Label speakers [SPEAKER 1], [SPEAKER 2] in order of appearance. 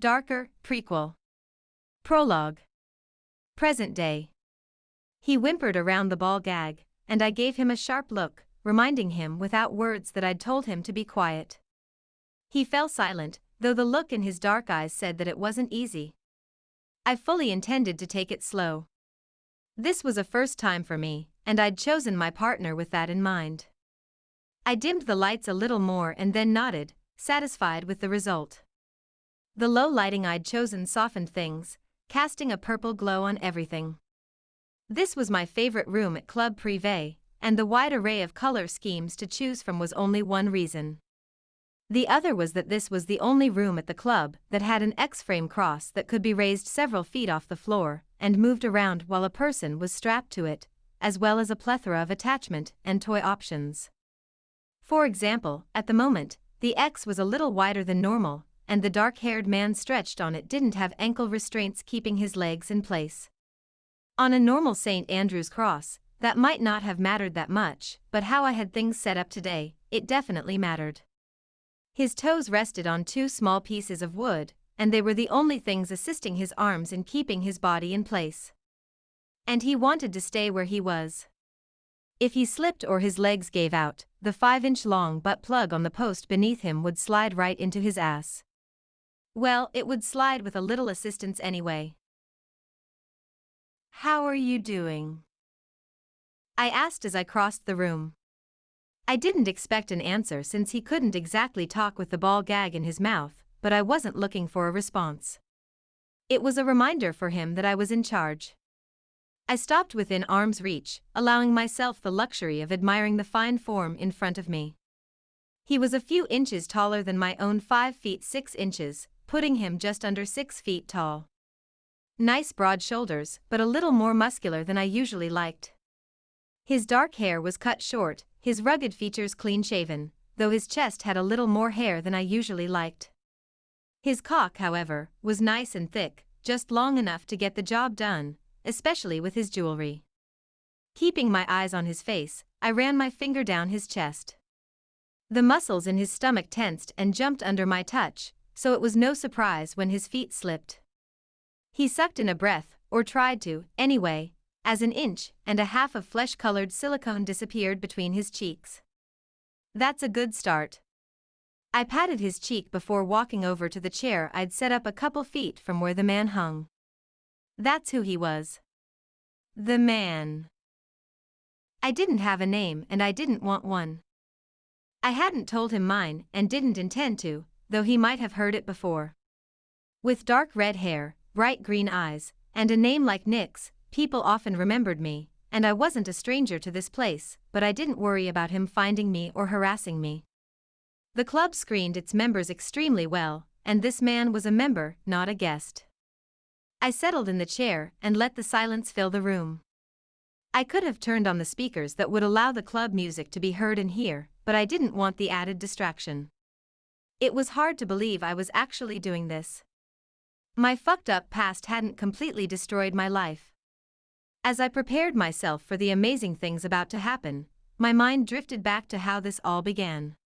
[SPEAKER 1] Darker, Prequel. Prologue. Present day. He whimpered around the ball gag, and I gave him a sharp look, reminding him without words that I'd told him to be quiet. He fell silent, though the look in his dark eyes said that it wasn't easy. I fully intended to take it slow. This was a first time for me, and I'd chosen my partner with that in mind. I dimmed the lights a little more and then nodded, satisfied with the result. The low lighting I'd chosen softened things, casting a purple glow on everything. This was my favorite room at Club Privé, and the wide array of color schemes to choose from was only one reason. The other was that this was the only room at the club that had an X-frame cross that could be raised several feet off the floor and moved around while a person was strapped to it, as well as a plethora of attachment and toy options. For example, at the moment, the X was a little wider than normal, and the dark-haired man stretched on it didn't have ankle restraints keeping his legs in place. On a normal St. Andrew's cross, that might not have mattered that much, but how I had things set up today, it definitely mattered. His toes rested on two small pieces of wood, and they were the only things assisting his arms in keeping his body in place. And he wanted to stay where he was. If he slipped or his legs gave out, the 5-inch-long butt plug on the post beneath him would slide right into his ass. Well, it would slide with a little assistance anyway. "How are you doing?" I asked as I crossed the room. I didn't expect an answer since he couldn't exactly talk with the ball gag in his mouth, but I wasn't looking for a response. It was a reminder for him that I was in charge. I stopped within arm's reach, allowing myself the luxury of admiring the fine form in front of me. He was a few inches taller than my own 5 feet 6 inches, putting him just under 6 feet tall. Nice broad shoulders, but a little more muscular than I usually liked. His dark hair was cut short, his rugged features clean-shaven, though his chest had a little more hair than I usually liked. His cock, however, was nice and thick, just long enough to get the job done, especially with his jewelry. Keeping my eyes on his face, I ran my finger down his chest. The muscles in his stomach tensed and jumped under my touch, so it was no surprise when his feet slipped. He sucked in a breath, or tried to, anyway, as 1.5 inches of flesh-colored silicone disappeared between his cheeks. That's a good start. I patted his cheek before walking over to the chair I'd set up a couple feet from where the man hung. That's who he was. The man. I didn't have a name and I didn't want one. I hadn't told him mine and didn't intend to, though he might have heard it before. With dark red hair, bright green eyes, and a name like Nyx, people often remembered me, and I wasn't a stranger to this place, but I didn't worry about him finding me or harassing me. The club screened its members extremely well, and this man was a member, not a guest. I settled in the chair and let the silence fill the room. I could have turned on the speakers that would allow the club music to be heard in here, but I didn't want the added distraction. It was hard to believe I was actually doing this. My fucked-up past hadn't completely destroyed my life. As I prepared myself for the amazing things about to happen, my mind drifted back to how this all began.